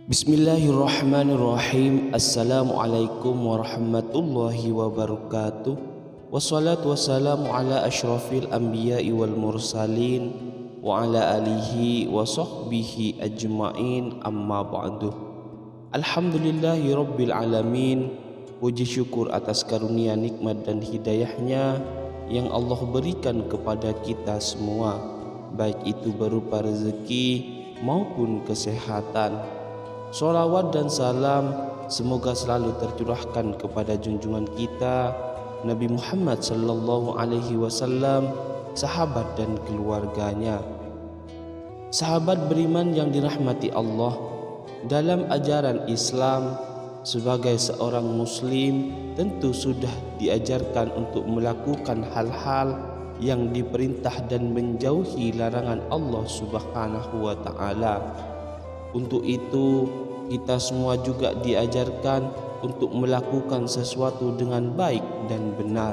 Bismillahirrahmanirrahim. Assalamualaikum warahmatullahi wabarakatuh. Wassalatu wassalamu ala asyrafil anbiya'i wal mursalin wa ala alihi wa sahbihi ajma'in, amma ba'du. Alhamdulillahi rabbil alamin. Puji syukur atas karunia, nikmat dan hidayahnya yang Allah berikan kepada kita semua, baik itu berupa rezeki maupun kesehatan. Sholawat dan salam semoga selalu tercurahkan kepada junjungan kita Nabi Muhammad sallallahu alaihi wasallam, sahabat dan keluarganya. Sahabat beriman yang dirahmati Allah, dalam ajaran Islam sebagai seorang muslim tentu sudah diajarkan untuk melakukan hal-hal yang diperintah dan menjauhi larangan Allah Subhanahu wa taala. Untuk itu kita semua juga diajarkan untuk melakukan sesuatu dengan baik dan benar.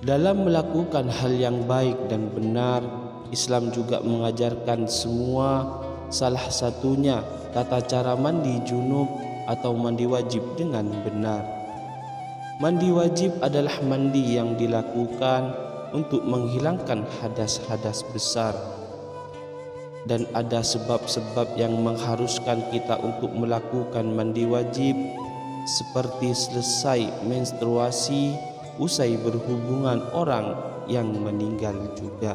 Dalam melakukan hal yang baik dan benar, Islam juga mengajarkan semua, salah satunya tata cara mandi junub atau mandi wajib dengan benar. Mandi wajib adalah mandi yang dilakukan untuk menghilangkan hadas-hadas besar. Dan ada sebab-sebab yang mengharuskan kita untuk melakukan mandi wajib, seperti selesai menstruasi, usai berhubungan orang yang meninggal juga.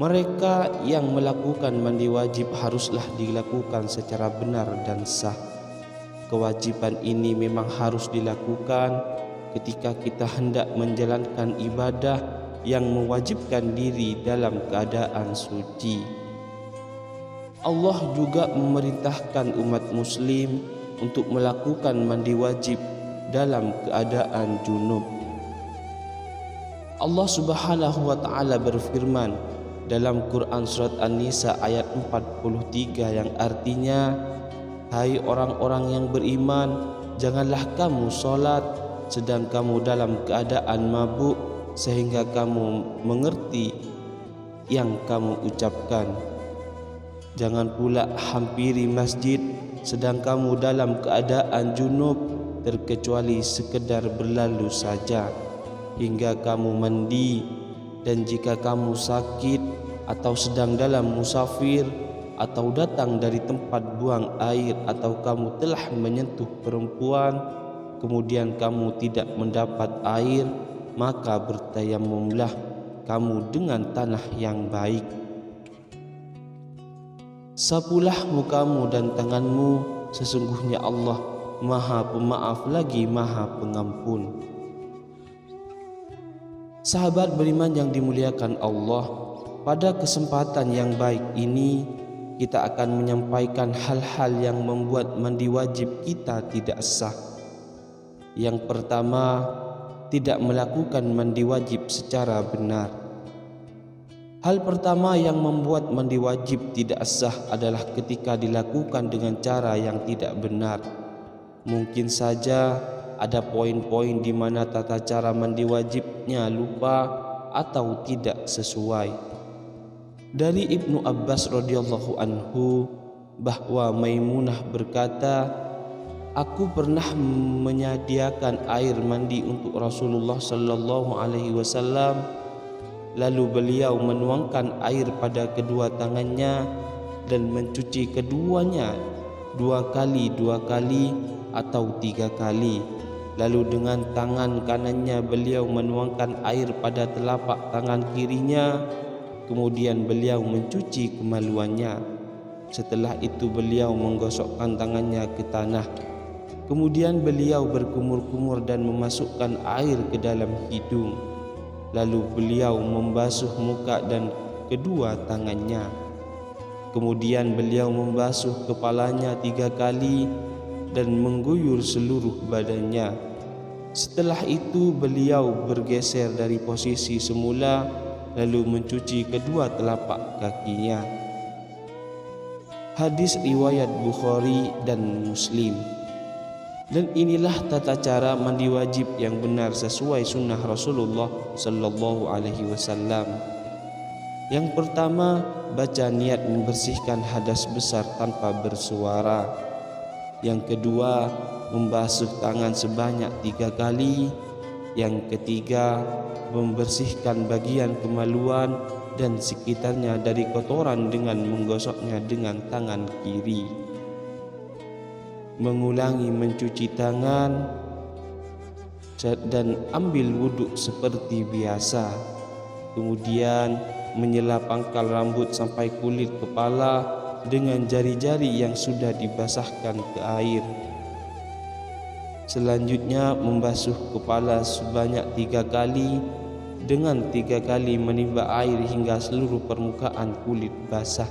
Mereka yang melakukan mandi wajib haruslah dilakukan secara benar dan sah. Kewajiban ini memang harus dilakukan ketika kita hendak menjalankan ibadah yang mewajibkan diri dalam keadaan suci. Allah juga memerintahkan umat muslim untuk melakukan mandi wajib dalam keadaan junub. Allah Subhanahu wa taala berfirman dalam Quran surat An-Nisa ayat 43 yang artinya, "Hai orang-orang yang beriman, janganlah kamu salat sedang kamu dalam keadaan mabuk sehingga kamu mengerti yang kamu ucapkan. Jangan pula hampiri masjid sedang kamu dalam keadaan junub terkecuali sekedar berlalu saja hingga kamu mandi. Dan jika kamu sakit atau sedang dalam musafir atau datang dari tempat buang air atau kamu telah menyentuh perempuan kemudian kamu tidak mendapat air, maka bertayamumlah kamu dengan tanah yang baik. Sapulah mukamu dan tanganmu, sesungguhnya Allah Maha Pemaaf lagi Maha Pengampun." Sahabat beriman yang dimuliakan Allah, pada kesempatan yang baik ini kita akan menyampaikan hal-hal yang membuat mandi wajib kita tidak sah. Yang pertama, tidak melakukan mandi wajib secara benar. Hal pertama yang membuat mandi wajib tidak sah adalah ketika dilakukan dengan cara yang tidak benar. Mungkin saja ada poin-poin di mana tata cara mandi wajibnya lupa atau tidak sesuai. Dari Ibnu Abbas radhiyallahu anhu bahwa Maimunah berkata, "Aku pernah menyediakan air mandi untuk Rasulullah sallallahu alaihi wasallam, lalu beliau menuangkan air pada kedua tangannya dan mencuci keduanya 2 kali atau 3 kali. Lalu dengan tangan kanannya beliau menuangkan air pada telapak tangan kirinya, kemudian beliau mencuci kemaluannya. Setelah itu beliau menggosokkan tangannya ke tanah. Kemudian beliau berkumur-kumur dan memasukkan air ke dalam hidung. Lalu beliau membasuh muka dan kedua tangannya. Kemudian beliau membasuh kepalanya 3 kali dan mengguyur seluruh badannya. Setelah itu beliau bergeser dari posisi semula lalu mencuci kedua telapak kakinya." Hadis riwayat Bukhari dan Muslim. Dan inilah tata cara mandi wajib yang benar sesuai sunnah Rasulullah sallallahu alaihi wasallam. Yang pertama, baca niat membersihkan hadas besar tanpa bersuara. Yang kedua, membasuh tangan sebanyak 3 kali. Yang ketiga, membersihkan bagian kemaluan dan sekitarnya dari kotoran dengan menggosoknya dengan tangan kiri. Mengulangi mencuci tangan dan ambil wudhu seperti biasa. Kemudian menyela pangkal rambut sampai kulit kepala dengan jari-jari yang sudah dibasahkan ke air. Selanjutnya membasuh kepala sebanyak 3 kali dengan 3 kali menimba air hingga seluruh permukaan kulit basah.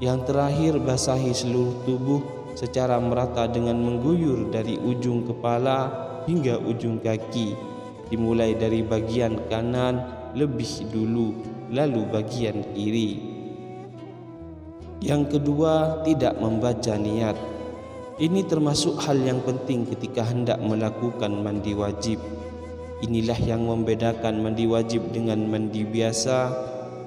Yang terakhir, basahi seluruh tubuh secara merata dengan mengguyur dari ujung kepala hingga ujung kaki, dimulai dari bagian kanan lebih dulu, lalu bagian kiri. Yang kedua, tidak membaca niat. Ini termasuk hal yang penting ketika hendak melakukan mandi wajib. Inilah yang membedakan mandi wajib dengan mandi biasa.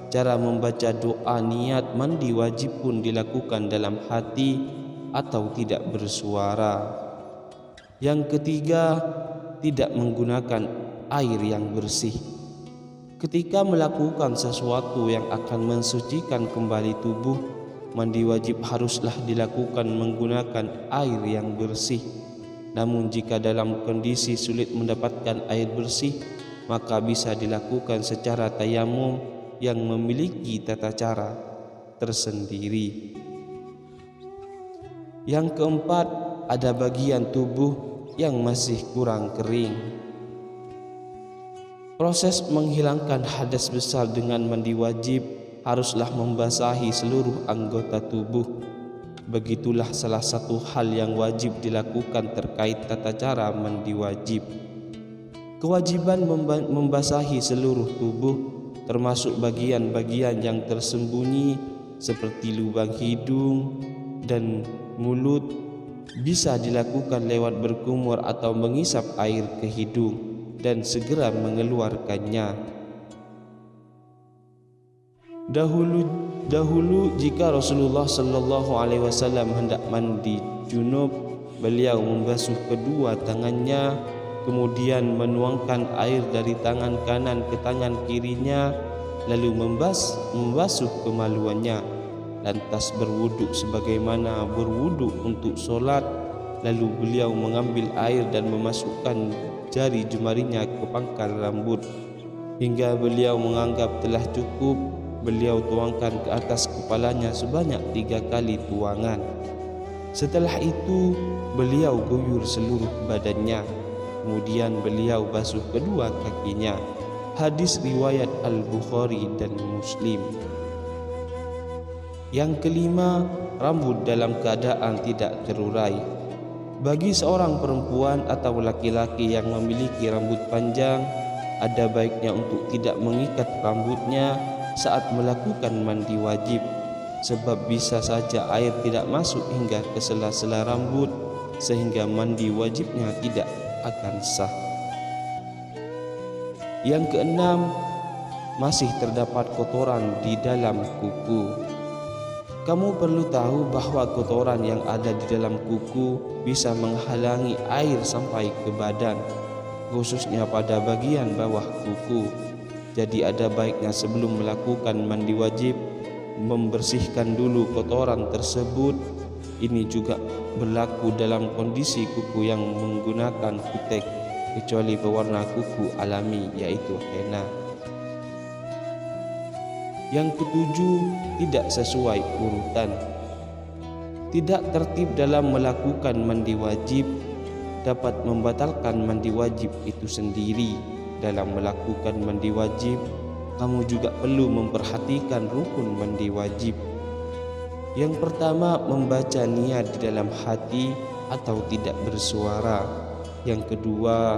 Cara membaca doa niat mandi wajib pun dilakukan dalam hati atau tidak bersuara. Yang ketiga, tidak menggunakan air yang bersih. Ketika melakukan sesuatu yang akan mensucikan kembali tubuh, mandi wajib haruslah dilakukan menggunakan air yang bersih. Namun jika dalam kondisi sulit mendapatkan air bersih, maka bisa dilakukan secara tayamum yang memiliki tata cara tersendiri. Yang keempat, ada bagian tubuh yang masih kurang kering. Proses menghilangkan hadas besar dengan mandi wajib haruslah membasahi seluruh anggota tubuh. Begitulah salah satu hal yang wajib dilakukan terkait tata cara mandi wajib. Kewajiban membasahi seluruh tubuh, termasuk bagian-bagian yang tersembunyi seperti lubang hidung dan mulut, bisa dilakukan lewat berkumur atau mengisap air ke hidung dan segera mengeluarkannya. Dahulu jika Rasulullah sallallahu alaihi wasallam hendak mandi junub, beliau membasuh kedua tangannya, kemudian menuangkan air dari tangan kanan ke tangan kirinya, lalu membasuh kemaluannya, lantas berwuduk sebagaimana berwuduk untuk solat. Lalu beliau mengambil air dan memasukkan jari jemarinya ke pangkal rambut. Hingga beliau menganggap telah cukup, beliau tuangkan ke atas kepalanya sebanyak 3 kali tuangan. Setelah itu beliau guyur seluruh badannya, kemudian beliau basuh kedua kakinya. Hadis riwayat Al-Bukhari dan Muslim. Yang kelima, rambut dalam keadaan tidak terurai. Bagi seorang perempuan atau laki-laki yang memiliki rambut panjang, ada baiknya untuk tidak mengikat rambutnya saat melakukan mandi wajib, sebab bisa saja air tidak masuk hingga ke sela-sela rambut sehingga mandi wajibnya tidak akan sah. Yang keenam, masih terdapat kotoran di dalam kuku. Kamu perlu tahu bahwa kotoran yang ada di dalam kuku bisa menghalangi air sampai ke badan, khususnya pada bagian bawah kuku. Jadi ada baiknya sebelum melakukan mandi wajib, membersihkan dulu kotoran tersebut. Ini juga berlaku dalam kondisi kuku yang menggunakan kutek, kecuali pewarna kuku alami yaitu henna. Yang ketujuh, tidak sesuai urutan. Tidak tertib dalam melakukan mandi wajib dapat membatalkan mandi wajib itu sendiri. Dalam melakukan mandi wajib, kamu juga perlu memperhatikan rukun mandi wajib. Yang pertama, membaca niat di dalam hati atau tidak bersuara. Yang kedua,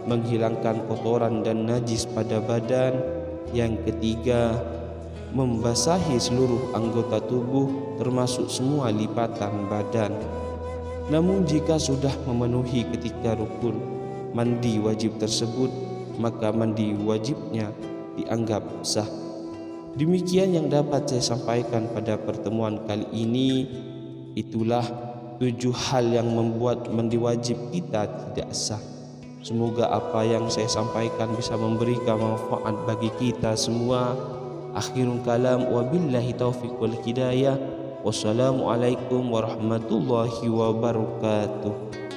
menghilangkan kotoran dan najis pada badan. Yang ketiga, membasahi seluruh anggota tubuh termasuk semua lipatan badan. Namun jika sudah memenuhi ketiga rukun mandi wajib tersebut, maka mandi wajibnya dianggap sah. Demikian yang dapat saya sampaikan pada pertemuan kali ini. Itulah 7 hal yang membuat mandi wajib kita tidak sah. Semoga apa yang saya sampaikan bisa memberikan manfaat bagi kita semua. Akhirul kalam, wabillahi taufiq wal hidayah. Wassalamualaikum warahmatullahi wabarakatuh.